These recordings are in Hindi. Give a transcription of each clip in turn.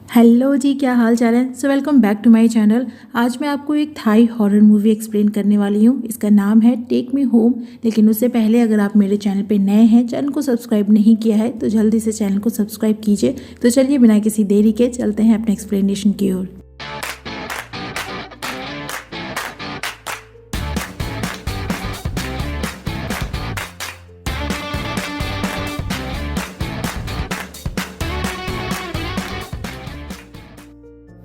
हेलो जी, क्या हाल चाल है। So welcome back to my channel. आज मैं आपको एक थाई हॉरर मूवी एक्सप्लेन करने वाली हूँ। इसका नाम है टेक मी होम। लेकिन उससे पहले अगर आप मेरे चैनल पे नए हैं, चैनल को सब्सक्राइब नहीं किया है तो जल्दी से चैनल को सब्सक्राइब कीजिए। तो चलिए बिना किसी देरी के चलते हैं अपने एक्सप्लेनेशन की ओर।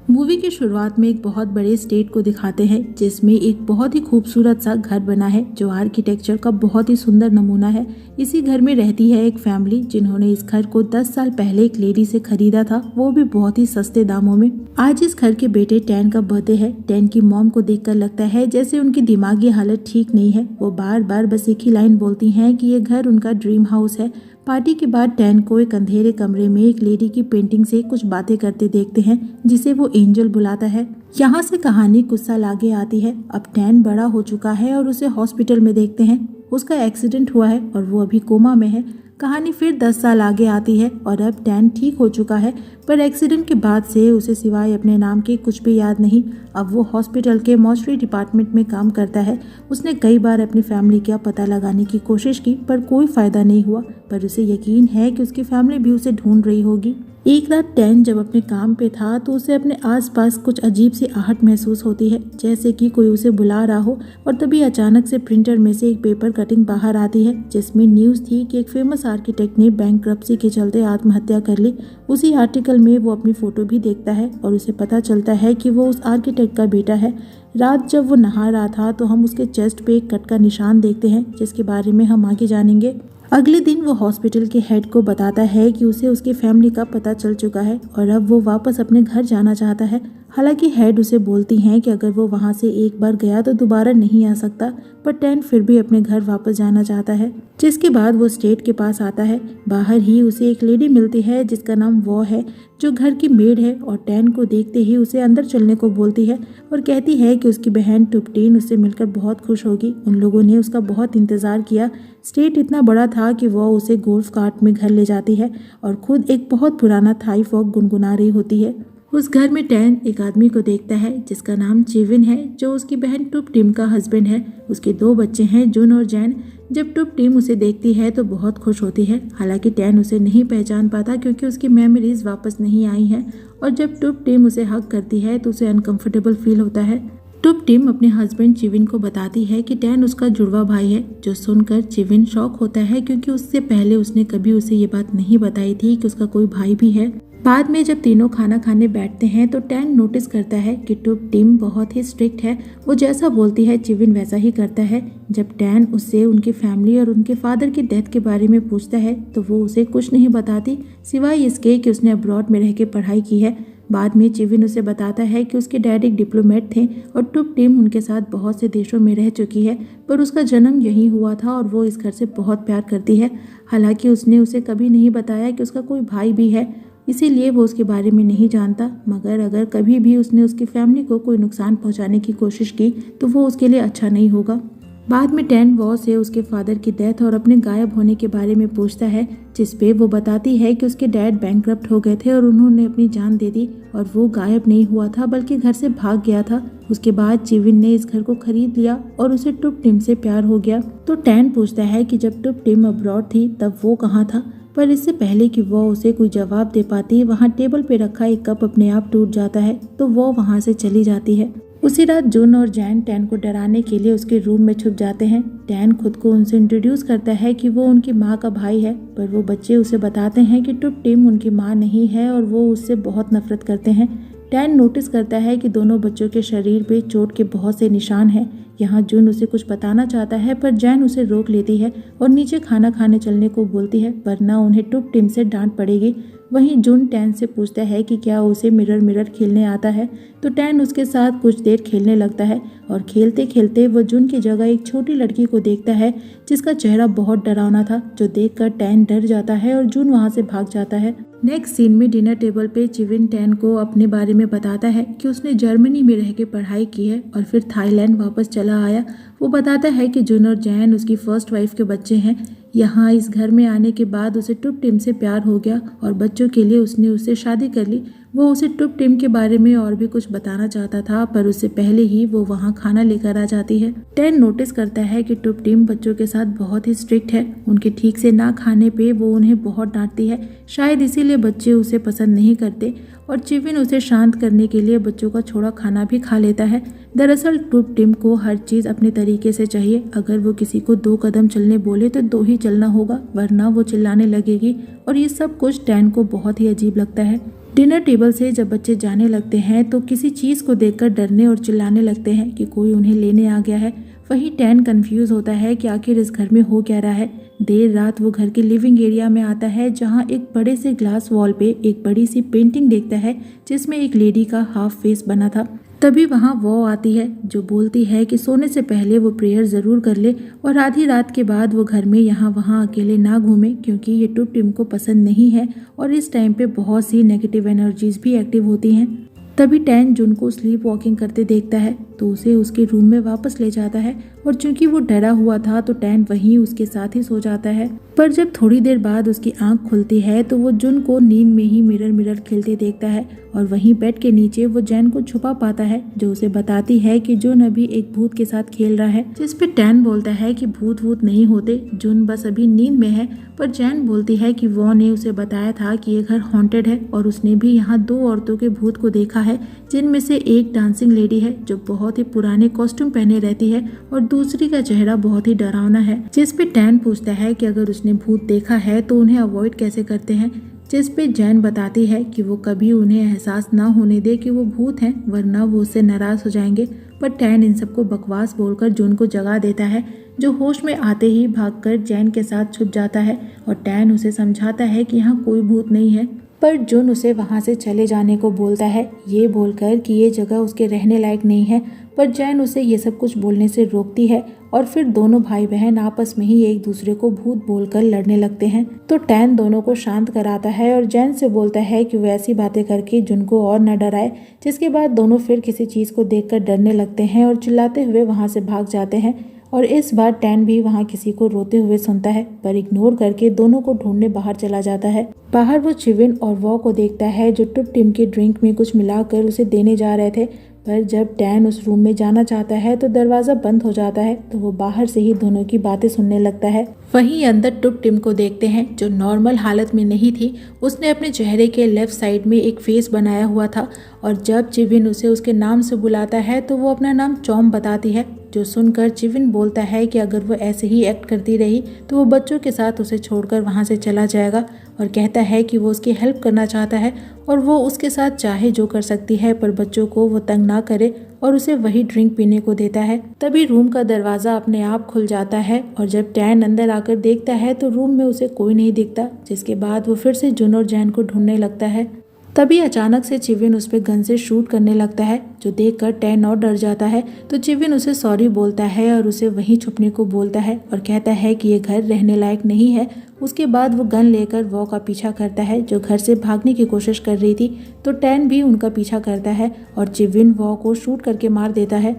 मूवी की शुरुआत में एक बहुत बड़े स्टेट को दिखाते हैं जिसमें एक बहुत ही खूबसूरत सा घर बना है जो आर्किटेक्चर का बहुत ही सुंदर नमूना है। इसी घर में रहती है एक फैमिली जिन्होंने इस घर को 10 साल पहले एक लेडी से खरीदा था, वो भी बहुत ही सस्ते दामों में। आज इस घर के बेटे टैन का बर्थडे है। टैन की मॉम को देखकर लगता है जैसे उनकी दिमागी हालत ठीक नहीं है। वो बार बार बस एक ही लाइन बोलती हैं कि ये घर उनका ड्रीम हाउस है। पार्टी के बाद टैन को एक अंधेरे कमरे में एक लेडी की पेंटिंग से कुछ बातें करते देखते हैं जिसे वो एंजल बुलाता है। यहाँ से कहानी कुछ साल आगे आती है। अब टैन बड़ा हो चुका है और उसे हॉस्पिटल में देखते हैं। उसका एक्सीडेंट हुआ है और वो अभी कोमा में है। कहानी फिर 10 साल आगे आती है और अब टैन ठीक हो चुका है, पर एक्सीडेंट के बाद से उसे सिवाय अपने नाम के कुछ भी याद नहीं। अब वो हॉस्पिटल के मॉर्चरी डिपार्टमेंट में काम करता है। उसने कई बार अपनी फैमिली का पता लगाने की कोशिश की पर कोई फायदा नहीं हुआ, पर उसे यकीन है कि उसकी फैमिली भी उसे ढूंढ रही होगी। एक रात टैन जब अपने काम पे था तो उसे अपने आसपास कुछ अजीब सी आहट महसूस होती है, जैसे कि कोई उसे बुला रहा हो। और तभी अचानक से प्रिंटर में से एक पेपर कटिंग बाहर आती है जिसमें न्यूज़ थी कि एक फेमस आर्किटेक्ट ने बैंकरप्सी के चलते आत्महत्या कर ली। उसी आर्टिकल में वो अपनी फोटो भी देखता है और उसे पता चलता है कि वो उस आर्किटेक्ट का बेटा है। रात जब वो नहा रहा था तो हम उसके चेस्ट पे एक कट का निशान देखते हैं जिसके बारे में हम आगे जानेंगे। अगले दिन वो हॉस्पिटल के हेड को बताता है कि उसे उसकी फैमिली का पता चल चुका है और अब वो वापस अपने घर जाना चाहता है। हालांकि हेड उसे बोलती हैं कि अगर वो वहां से एक बार गया तो दोबारा नहीं आ सकता, पर टैन फिर भी अपने घर वापस जाना चाहता है। जिसके बाद वो स्टेट के पास आता है। बाहर ही उसे एक लेडी मिलती है जिसका नाम वॉ है, जो घर की मेड है, और टैन को देखते ही उसे अंदर चलने को बोलती है और कहती है कि उसकी बहन टुपटीन उससे मिलकर बहुत खुश होगी। उन लोगों ने उसका बहुत इंतजार किया। स्टेट इतना बड़ा था कि वो उसे गोल्फ कार्ट में घर ले जाती है और खुद एक बहुत पुराना थाई फॉक गुनगुना रही होती है। उस घर में टैन एक आदमी को देखता है जिसका नाम चिविन है, जो उसकी बहन टुप टिम का हस्बैंड है। उसके 2 बच्चे हैं, जुन और जैन। जब टुप टिम उसे देखती है तो बहुत खुश होती है। हालांकि टैन उसे नहीं पहचान पाता क्योंकि उसकी मेमोरीज वापस नहीं आई हैं। और जब टुप टिम उसे हग करती है तो उसे अनकंफर्टेबल फील होता है। टुप टिम अपने हस्बैंड चिविन को बताती है कि टैन उसका जुड़वा भाई है, जो सुनकर चिविन शॉक होता है क्योंकि उससे पहले उसने कभी उसे ये बात नहीं बताई थी कि उसका कोई भाई भी है। बाद में जब तीनों खाना खाने बैठते हैं तो टैन नोटिस करता है कि टुप टिम बहुत ही स्ट्रिक्ट है। वो जैसा बोलती है चिविन वैसा ही करता है। जब टैन उससे उनकी फैमिली और उनके फादर की डेथ के बारे में पूछता है तो वो उसे कुछ नहीं बताती, सिवाय इसके कि उसने अब्रॉड में रह के पढ़ाई की है। बाद में चिविन उसे बताता है कि उसके डैड एक डिप्लोमेट थे और टुप टिम उनके साथ बहुत से देशों में रह चुकी है, पर उसका जन्म यहीं हुआ था और वो इस घर से बहुत प्यार करती है। हालांकि उसने उसे कभी नहीं बताया कि उसका कोई भाई भी है, इसीलिए वो उसके बारे में नहीं जानता। मगर अगर कभी भी उसने उसकी फैमिली को कोई नुकसान पहुंचाने की कोशिश की तो वो उसके लिए अच्छा नहीं होगा। बाद में टैन वॉ से उसके फादर की डेथ और अपने गायब होने के बारे में पूछता है, जिसपे वो बताती है कि उसके डैड बैंकरप्ट हो गए थे और उन्होंने अपनी जान दे दी और वो गायब नहीं हुआ था बल्कि घर से भाग गया था। उसके बाद चिविन ने इस घर को खरीद लिया और उसे टुप टिम से प्यार हो गया। तो टैन पूछता है कि जब टुप टिम अब्रॉड थी तब वो कहाँ था, पर इससे पहले कि वो उसे कोई जवाब दे पाती वहाँ टेबल पे रखा एक कप अपने आप टूट जाता है तो वो वहाँ से चली जाती है। उसी रात जुन और जैन टैन को डराने के लिए उसके रूम में छुप जाते हैं। टैन खुद को उनसे इंट्रोड्यूस करता है कि वो उनकी माँ का भाई है, पर वो बच्चे उसे बताते हैं कि टुप टिम उनकी माँ नहीं है और वो उससे बहुत नफरत करते हैं। टैन नोटिस करता है कि दोनों बच्चों के शरीर पे चोट के बहुत से निशान हैं। यहाँ जुन उसे कुछ बताना चाहता है पर जैन उसे रोक लेती है और नीचे खाना खाने चलने को बोलती है, वरना उन्हें टुप टिम से डांट पड़ेगी। वहीं जुन टैन से पूछता है कि क्या उसे मिरर मिरर खेलने आता है, तो टैन उसके साथ कुछ देर खेलने लगता है और खेलते खेलते वो जुन की जगह एक छोटी लड़की को देखता है जिसका चेहरा बहुत डरावना था, जो देखकर टैन डर जाता है और जुन वहां से भाग जाता है। नेक्स्ट सीन में डिनर टेबल पे चिविन टैन को अपने बारे में बताता है कि उसने जर्मनी में रह के पढ़ाई की है और फिर थाईलैंड वापस चला आया। वो बताता है कि जुन और जैन उसकी फर्स्ट वाइफ के बच्चे हैं। यहाँ इस घर में आने के बाद उसे टुप टिम से प्यार हो गया और बच्चों के लिए उसने उससे शादी कर ली। वो उसे टुप टिम के बारे में और भी कुछ बताना चाहता था, पर उससे पहले ही वो वहाँ खाना लेकर आ जाती है। टैन नोटिस करता है कि टुप टिम बच्चों के साथ बहुत ही स्ट्रिक्ट है। उनके ठीक से ना खाने पे वो उन्हें बहुत डांटती है। शायद इसीलिए बच्चे उसे पसंद नहीं करते और चिविन उसे शांत करने के लिए बच्चों का छोड़ा खाना भी खा लेता है। दरअसल टुप टिम को हर चीज अपने तरीके से चाहिए। अगर वो किसी को 2 कदम चलने बोले तो 2 ही चलना होगा, वरना वो चिल्लाने लगेगी। और ये सब कुछ टैन को बहुत ही अजीब लगता है। डिनर टेबल से जब बच्चे जाने लगते हैं तो किसी चीज को देखकर डरने और चिल्लाने लगते हैं कि कोई उन्हें लेने आ गया है। वहीं टैन कंफ्यूज होता है कि आखिर इस घर में हो क्या रहा है। देर रात वो घर के लिविंग एरिया में आता है, जहां एक बड़े से ग्लास वॉल पे एक बड़ी सी पेंटिंग देखता है जिसमें एक लेडी का हाफ फेस बना था। तभी वहां वो आती है जो बोलती है कि सोने से पहले वो प्रेयर जरूर कर ले और आधी रात के बाद वो घर में यहाँ वहाँ अकेले ना घूमे, क्योंकि ये टुप टिम को पसंद नहीं है और इस टाइम पे बहुत सी नेगेटिव एनर्जीज भी एक्टिव होती हैं। तभी टैन जुन को स्लीप वॉकिंग करते देखता है तो उसे उसके रूम में वापस ले जाता है और चूंकि वो डरा हुआ था तो टैन वहीं उसके साथ ही सो जाता है। पर जब थोड़ी देर बाद उसकी आंख खुलती है तो वो जुन को नींद में ही मिरर खेलते देखता है और वहीं बेड के नीचे वो जैन को छुपा पाता है, जो उसे बताती है कि जुन अभी एक भूत के साथ खेल रहा है। जिस पे टैन बोलता है कि भूत वूत नहीं होते, जुन बस अभी नींद में है। पर जैन बोलती है कि वो ने उसे बताया था कि ये घर हॉन्टेड है और उसने भी यहाँ 2 औरतों के भूत को देखा है, जिनमें से एक डांसिंग लेडी है जो बहुत ही पुराने कॉस्ट्यूम पहने रहती है और दूसरी का चेहरा बहुत ही डरावना है। जिस पे टैन पूछता है कि अगर उसने भूत देखा है तो उन्हें अवॉइड कैसे करते हैं, जिस पे जैन बताती है कि वो कभी उन्हें एहसास ना होने दे कि वो भूत हैं, वरना वो उससे नाराज हो जाएंगे। पर टैन इन सबको बकवास बोलकर जून को जगा देता है, जो होश में आते ही भागकर जैन के साथ छुप जाता है और टैन उसे समझाता है कि यहाँ कोई भूत नहीं है। पर जुन उसे वहां से चले जाने को बोलता है, ये बोलकर कि ये जगह उसके रहने लायक नहीं है। पर जैन उसे ये सब कुछ बोलने से रोकती है और फिर दोनों भाई बहन आपस में ही एक दूसरे को भूत बोलकर लड़ने लगते हैं। तो टैन दोनों को शांत कराता है और जैन से बोलता है कि वो ऐसी बातें करके जुन को और न डराए। जिसके बाद दोनों फिर किसी चीज को देखकर डरने लगते हैं और चिल्लाते हुए वहां से भाग जाते हैं। और इस बार टैन भी वहाँ किसी को रोते हुए सुनता है, पर इग्नोर करके दोनों को ढूंढने बाहर चला जाता है। बाहर वो चिविन और वॉ को देखता है जो टुप टिम के ड्रिंक में कुछ मिलाकर उसे देने जा रहे थे। पर जब टैन उस रूम में जाना चाहता है तो दरवाजा बंद हो जाता है, तो वो बाहर से ही दोनों की बातें सुनने लगता है। वहीं अंदर टुप टिम को देखते हैं जो नॉर्मल हालत में नहीं थी। उसने अपने चेहरे के लेफ्ट साइड में एक फेस बनाया हुआ था और जब चिविन उसे उसके नाम से बुलाता है तो वो अपना नाम चॉम बताती है, जो सुनकर चिविन बोलता है कि अगर वो ऐसे ही एक्ट करती रही तो वो बच्चों के साथ उसे छोड़कर वहाँ से चला जाएगा और कहता है कि वो उसकी हेल्प करना चाहता है और वो उसके साथ चाहे जो कर सकती है, पर बच्चों को वो तंग ना करे और उसे वही ड्रिंक पीने को देता है। तभी रूम का दरवाजा अपने आप खुल जाता है और जब टैन अंदर आकर देखता है तो रूम में उसे कोई नहीं दिखता। जिसके बाद वो फिर से जुन और जैन को ढूंढने लगता है। तभी अचानक से चिविन उस पर गन से शूट करने लगता है, जो देखकर टैन और डर जाता है। तो चिविन उसे सॉरी बोलता है और उसे वहीं छुपने को बोलता है और कहता है कि ये घर रहने लायक नहीं है। उसके बाद वो गन लेकर वॉ का पीछा करता है जो घर से भागने की कोशिश कर रही थी। तो टैन भी उनका पीछा करता है और चिविन वॉ को शूट करके मार देता है।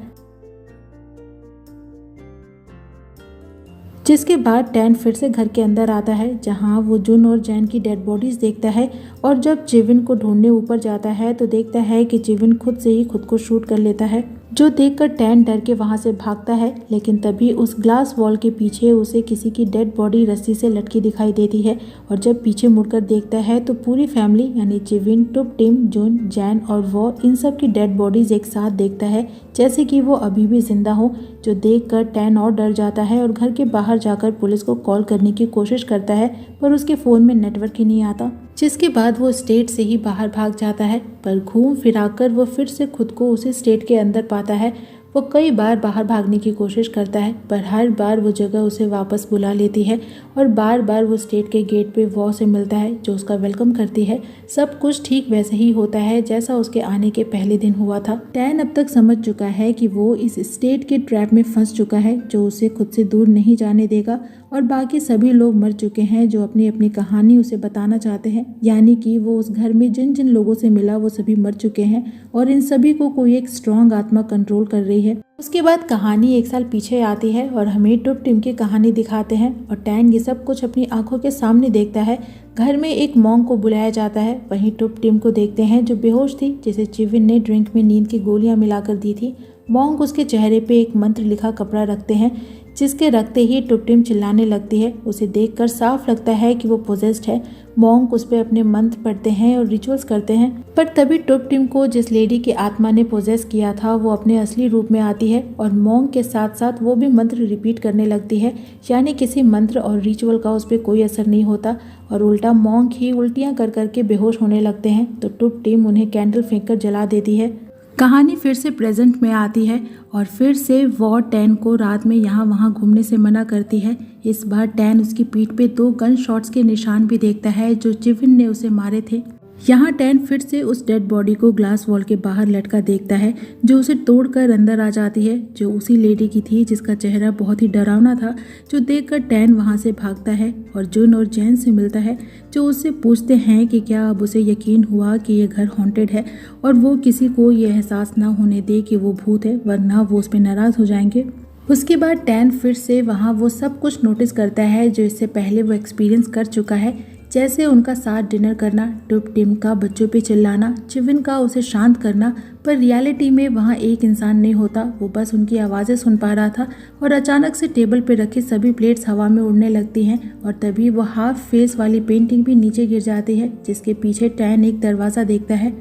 जिसके बाद टैन फिर से घर के अंदर आता है, जहां वो जुन और जैन की डेड बॉडीज देखता है और जब चिविन को ढूंढने ऊपर जाता है तो देखता है कि चिविन खुद से ही खुद को शूट कर लेता है, जो देखकर टैन डर के वहां से भागता है। लेकिन तभी उस ग्लास वॉल के पीछे उसे किसी की डेड बॉडी रस्सी से लटकी दिखाई देती है और जब पीछे मुड़कर देखता है तो पूरी फैमिली यानी चिविन, टुप टिम, जुन, जैन और वॉ इन सब की डेड बॉडीज एक साथ देखता है, जैसे कि वो अभी भी जिंदा हो, जो देखकर टैन और डर जाता है और घर के बाहर जाकर पुलिस को कॉल करने की कोशिश करता है, पर उसके फोन में नेटवर्क ही नहीं आता। जिसके बाद वो स्टेट से ही बाहर भाग जाता है, पर घूम फिराकर वो फिर से खुद को उसी स्टेट के अंदर पाता है। वो कई बार बाहर भागने की कोशिश करता है, पर हर बार वो जगह उसे वापस बुला लेती है और बार बार वो स्टेट के गेट पे वॉ से मिलता है, जो उसका वेलकम करती है। सब कुछ ठीक वैसे ही होता है जैसा उसके आने के पहले दिन हुआ था। टैन अब तक समझ चुका है कि वो इस स्टेट के ट्रैप में फंस चुका है, जो उसे खुद से दूर नहीं जाने देगा और बाकी सभी लोग मर चुके हैं जो अपनी अपनी कहानी उसे बताना चाहते हैं। यानी कि वो उस घर में जिन जिन लोगों से मिला वो सभी मर चुके हैं और इन सभी को कोई एक स्ट्रॉन्ग आत्मा कंट्रोल कर रही है। उसके बाद कहानी 1 साल पीछे आती है और हमें टुप टिम की कहानी दिखाते हैं और टैन ये सब कुछ अपनी आंखों के सामने देखता है। घर में एक मॉन्क को बुलाया जाता है। वहीं टुप टिम को देखते हैं जो बेहोश थी, जिसे चिविन ने ड्रिंक में नींद की गोलियां मिलाकर दी थी। मॉन्क उसके चेहरे पे एक मंत्र लिखा कपड़ा रखते हैं, जिसके रखते ही टुप टिम चिल्लाने लगती है। उसे देखकर साफ लगता है कि वो पोजेस्ड है। मॉन्क उस पे अपने मंत्र पढ़ते हैं और रिचुअल्स करते हैं, पर तभी टुप टिम को जिस लेडी की आत्मा ने पोजेस किया था वो अपने असली रूप में आती है और मॉन्क के साथ साथ वो भी मंत्र रिपीट करने लगती है। यानी किसी मंत्र और रिचुअल का उस पर कोई असर नहीं होता और उल्टा मॉन्क ही उल्टियां कर करके बेहोश होने लगते हैं। तो टुप टिम उन्हें कैंडल फेंक कर जला देती है। कहानी फिर से प्रेजेंट में आती है और फिर से वॉर टैन को रात में यहाँ वहाँ घूमने से मना करती है। इस बार टैन उसकी पीठ पे 2 गन शॉट्स के निशान भी देखता है जो चिविन ने उसे मारे थे। यहाँ टैन फिर से उस डेड बॉडी को ग्लास वॉल के बाहर लटका देखता है जो उसे तोड़कर अंदर आ जाती है, जो उसी लेडी की थी जिसका चेहरा बहुत ही डरावना था, जो देखकर टैन वहाँ से भागता है और जुन और जैन से मिलता है, जो उससे पूछते हैं कि क्या अब उसे यकीन हुआ कि ये घर हॉन्टेड है और वो किसी को ये एहसास ना होने दे कि वो भूत है, वरना वो उस पर नाराज हो जाएंगे। उसके बाद टैन फिर से वहाँ वो सब कुछ नोटिस करता है जो इससे पहले वो एक्सपीरियंस कर चुका है, जैसे उनका साथ डिनर करना, टुप टिम का बच्चों पे चिल्लाना, चिविन का उसे शांत करना। पर रियलिटी में वहाँ एक इंसान नहीं होता, वो बस उनकी आवाज़ें सुन पा रहा था। और अचानक से टेबल पे रखी सभी प्लेट्स हवा में उड़ने लगती हैं और तभी वो हाफ फेस वाली पेंटिंग भी नीचे गिर जाती है, जिसके पीछे टैन एक दरवाज़ा देखता है।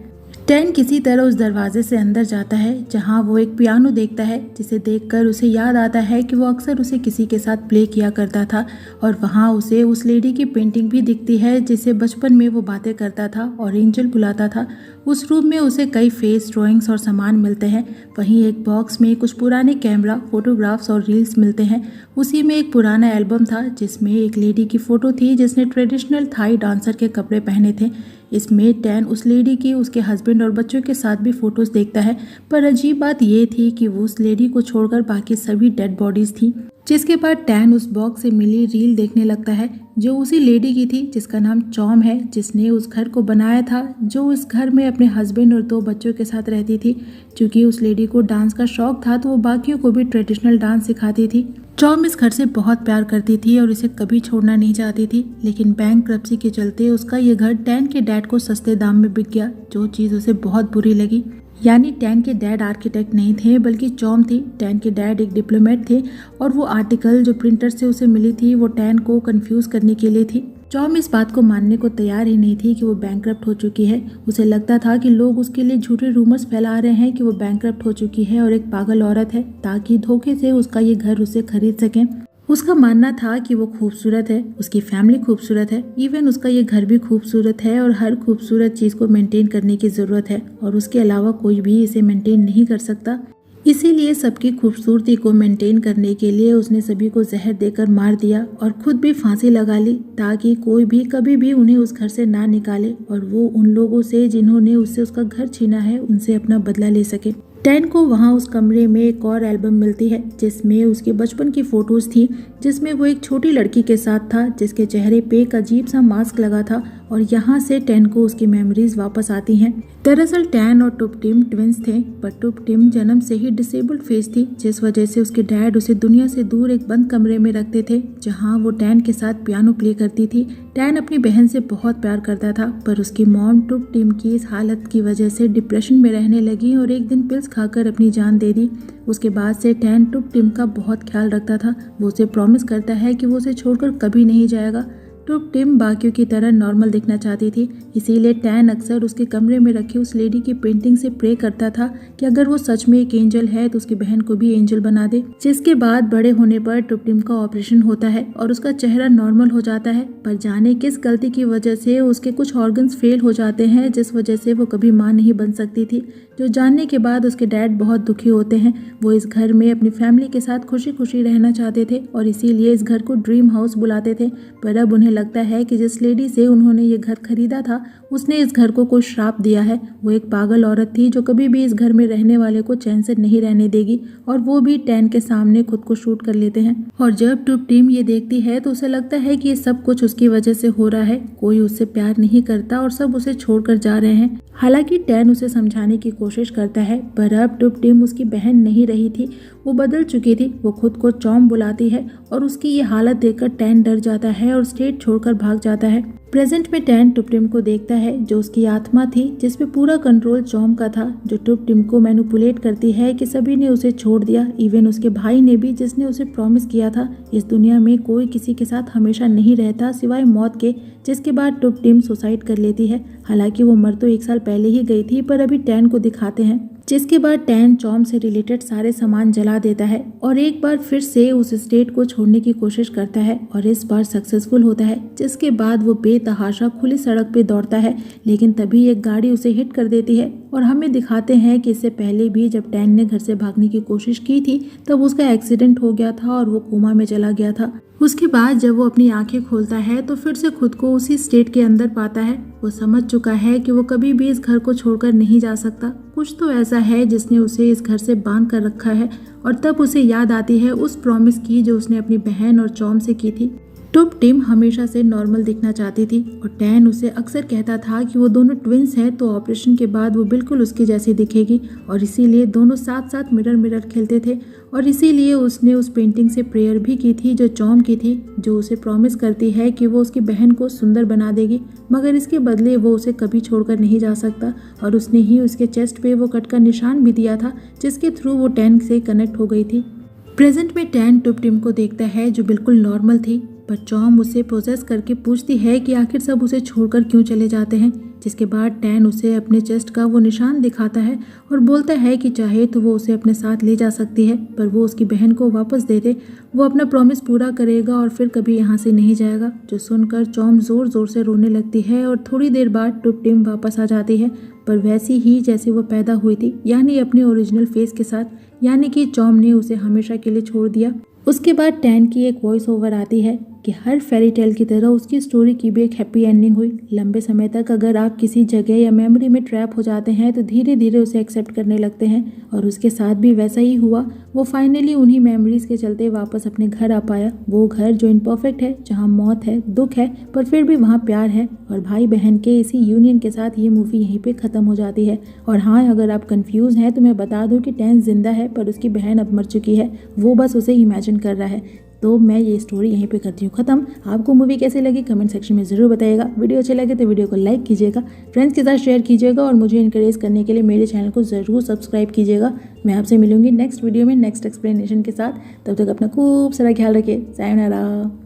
टैन किसी तरह उस दरवाजे से अंदर जाता है जहां वो एक पियानो देखता है, जिसे देखकर उसे याद आता है कि वो अक्सर उसे किसी के साथ प्ले किया करता था और वहां उसे उस लेडी की पेंटिंग भी दिखती है जिसे बचपन में वो बातें करता था और एंजल बुलाता था। उस रूम में उसे कई फेस ड्राइंग्स और सामान मिलते हैं। वहीं एक बॉक्स में कुछ पुराने कैमरा, फोटोग्राफ्स और रील्स मिलते हैं। उसी में एक पुराना एल्बम था जिसमें एक लेडी की फोटो थी जिसने ट्रेडिशनल थाई डांसर के कपड़े पहने थे। इसमें टैन उस लेडी की, उसके हस्बैंड और बच्चों के साथ भी फोटोज देखता है, पर अजीब बात ये थी कि वो उस लेडी को छोड़कर बाकी सभी डेड बॉडीज थी। जिसके बाद टैन उस बॉक्स से मिली रील देखने लगता है जो उसी लेडी की थी जिसका नाम चॉम है, जिसने उस घर को बनाया था, जो इस घर में अपने हस्बैंड और 2 बच्चों के साथ रहती थी। क्योंकि उस लेडी को डांस का शौक था तो वो बाकियों को भी ट्रेडिशनल डांस सिखाती थी। चॉम इस घर से बहुत प्यार करती थी और इसे कभी छोड़ना नहीं चाहती थी, लेकिन बैंकरप्सी के चलते उसका ये घर टैन के डैड को सस्ते दाम में बिक गया, जो चीज़ उसे बहुत बुरी लगी। यानी टैन के डैड आर्किटेक्ट नहीं थे बल्कि चॉम थी। टैन के डैड एक डिप्लोमेट थे और वो आर्टिकल जो प्रिंटर से उसे मिली थी वो टैन को कंफ्यूज करने के लिए थी। चॉम इस बात को मानने को तैयार ही नहीं थी कि वो बैंकरप्ट हो चुकी है। उसे लगता था कि लोग उसके लिए झूठे रूमर्स फैला रहे हैं कि वो बैंकरप्ट हो चुकी है और एक पागल औरत है, ताकि धोखे से उसका ये घर उसे खरीद सकें। उसका मानना था कि वो खूबसूरत है, उसकी फैमिली खूबसूरत है, इवन उसका ये घर भी खूबसूरत है और हर खूबसूरत चीज़ को मेंटेन करने की ज़रूरत है और उसके अलावा कोई भी इसे मेंटेन नहीं कर सकता। इसीलिए सबकी खूबसूरती को मेंटेन करने के लिए उसने सभी को जहर देकर मार दिया और खुद भी फांसी लगा ली, ताकि कोई भी कभी भी उन्हें उस घर से ना निकाले और वो उन लोगों से जिन्होंने उससे उसका घर छीना है उनसे अपना बदला ले सके। टैन को वहाँ उस कमरे में एक और एल्बम मिलती है जिसमें उसके बचपन की फोटोज थी, जिसमें वो एक छोटी लड़की के साथ था जिसके चेहरे पे एक अजीब सा मास्क लगा था और यहाँ से टैन को उसकी मेमोरीज वापस आती हैं। दरअसल टैन और टुप टिम ट्विंस थे, पर टुप टिम जन्म से ही डिसेबल्ड फेस थी, जिस वजह से उसके डैड उसे दुनिया से दूर एक बंद कमरे में रखते थे जहाँ वो टैन के साथ पियानो प्ले करती थी। टैन अपनी बहन से बहुत प्यार करता था, पर उसकी मॉम टुप टिम की इस हालत की वजह से डिप्रेशन में रहने लगी और एक दिन पिल्स खाकर अपनी जान दे दी। उसके बाद से टैन टुप टिम का बहुत ख्याल रखता था। वो उसे प्रॉमिस करता है कि वो उसे छोड़कर कभी नहीं जाएगा। टुप टिम बाकियों की तरह नॉर्मल दिखना चाहती थी, इसीलिए टैन अक्सर उसके कमरे में रखी उस लेडी की पेंटिंग से प्रे करता था कि अगर वो सच में एक एंजल है तो उसकी बहन को भी एंजल बना दे। जिसके बाद बड़े होने पर टुप टिम का ऑपरेशन होता है और उसका चेहरा नॉर्मल हो जाता है, पर जाने किस गलती की वजह से उसके कुछ ऑर्गन्स फेल हो जाते हैं, जिस वजह से वो कभी मां नहीं बन सकती थी। जो जानने के बाद उसके डैड बहुत दुखी होते हैं। वो इस घर में अपनी फैमिली के साथ खुशी खुशी रहना चाहते थे और इसीलिए इस घर को ड्रीम हाउस बुलाते थे, पर अब उन्हें लगता है कि जिस लेडी से उन्होंने ये घर खरीदा था उसने इस घर को कोई श्राप दिया है। वो एक पागल औरत थी जो कभी भी इस घर में रहने वाले को चैन से नहीं रहने देगी, और वो भी टैन के सामने खुद को शूट कर लेते हैं। और जब टुप टीम ये देखती है तो उसे लगता है कि ये सब कुछ उसकी वजह से हो रहा है। कोई उससे प्यार नहीं करता और सब उसे छोड़कर जा रहे हैं। हालांकि टैन उसे समझाने की कोशिश करता है, पर अब टुप टीम उसकी बहन नहीं रही थी, वो बदल चुकी थी। वो खुद को चॉम बुलाती है और उसकी ये हालत देखकर टैन डर जाता है और स्टेट छोड़कर भाग जाता है। प्रेजेंट में टैन टुप टीम को देखता है जो उसकी आत्मा थी, जिसपे पूरा कंट्रोल चॉम का था, जो टुप टीम को मैनिपुलेट करती है कि सभी ने उसे छोड़ दिया, इवन उसके भाई ने भी, जिसने उसे प्रॉमिस किया था इस दुनिया में कोई किसी के साथ हमेशा नहीं रहता सिवाय मौत के। जिसके बाद टुप टीम सुसाइड कर लेती है। हालांकि वो मर तो 1 साल पहले ही गई थी, पर अभी टैन को दिखाते हैं। जिसके बाद टैन चॉम से रिलेटेड सारे सामान जला देता है और एक बार फिर से उस स्टेट को छोड़ने की कोशिश करता है और इस बार सक्सेसफुल होता है। जिसके बाद वो बेतहाशा खुली सड़क पे दौड़ता है, लेकिन तभी एक गाड़ी उसे हिट कर देती है और हमें दिखाते हैं कि इससे पहले भी जब टैन ने घर से भागने की कोशिश की थी तब उसका एक्सीडेंट हो गया था और वो कोमा में चला गया था। उसके बाद जब वो अपनी आंखें खोलता है तो फिर से खुद को उसी स्टेट के अंदर पाता है। वो समझ चुका है कि वो कभी भी इस घर को छोड़कर नहीं जा सकता। कुछ तो ऐसा है जिसने उसे इस घर से बांध कर रखा है, और तब उसे याद आती है उस प्रॉमिस की जो उसने अपनी बहन और चॉम से की थी। टुप टीम हमेशा से नॉर्मल दिखना चाहती थी और टैन उसे अक्सर कहता था कि वो दोनों ट्विंस हैं, तो ऑपरेशन के बाद वो बिल्कुल उसकी जैसी दिखेगी, और इसीलिए दोनों साथ साथ मिरर मिरर खेलते थे। और इसीलिए उसने उस पेंटिंग से प्रेयर भी की थी जो चॉम की थी, जो उसे प्रॉमिस करती है कि वो उसकी बहन को सुंदर बना देगी, मगर इसके बदले वो उसे कभी छोड़कर नहीं जा सकता। और उसने ही उसके चेस्ट पे वो कट का निशान भी दिया था, जिसके थ्रू वो टैन से कनेक्ट हो गई थी। प्रेजेंट में टैन टुप टीम को देखता है जो बिल्कुल नॉर्मल थी, पर चॉम उसे पोजेस करके पूछती है कि आखिर सब उसे छोड़कर क्यों चले जाते हैं। जिसके बाद टैन उसे अपने चेस्ट का वो निशान दिखाता है और बोलता है कि चाहे तो वो उसे अपने साथ ले जा सकती है, पर वो उसकी बहन को वापस दे दे। वो अपना प्रॉमिस पूरा करेगा और फिर कभी यहाँ से नहीं जाएगा। जो सुनकर चॉम जोर जोर से रोने लगती है और थोड़ी देर बाद टुप टीम वापस आ जाती है, पर वैसी ही जैसी वो पैदा हुई थी, यानी अपने ओरिजिनल फेस के साथ, यानी कि चॉम ने उसे हमेशा के लिए छोड़ दिया। उसके बाद टैन की एक वॉइस ओवर आती है कि हर फेरी टेल की तरह उसकी स्टोरी की भी एक हैप्पी एंडिंग हुई। लंबे समय तक अगर आप किसी जगह या मेमोरी में ट्रैप हो जाते हैं तो धीरे धीरे उसे एक्सेप्ट करने लगते हैं, और उसके साथ भी वैसा ही हुआ। वो फाइनली उन्हीं मेमोरीज के चलते वापस अपने घर आ पाया, वो घर जो इम्परफेक्ट है, जहाँ मौत है, दुख है, पर फिर भी वहाँ प्यार है। और भाई बहन के इसी यूनियन के साथ ये मूवी यहीं पे ख़त्म हो जाती है। और हाँ, अगर आप कंफ्यूज हैं तो मैं बता दूं कि टैन जिंदा है, पर उसकी बहन अब मर चुकी है, वो बस उसे इमेजिन कर रहा है। तो मैं ये स्टोरी यहीं पे करती हूँ ख़त्म। आपको मूवी कैसी लगी कमेंट सेक्शन में ज़रूर बताइएगा। वीडियो अच्छे लगे तो वीडियो को लाइक कीजिएगा, फ्रेंड्स के साथ शेयर कीजिएगा, और मुझे इनकरेज करने के लिए मेरे चैनल को ज़रूर सब्सक्राइब कीजिएगा। मैं आपसे मिलूंगी नेक्स्ट वीडियो में नेक्स्ट एक्सप्लेनेशन के साथ। तब तक अपना खूब सारा ख्याल रखिए। सायोनारा।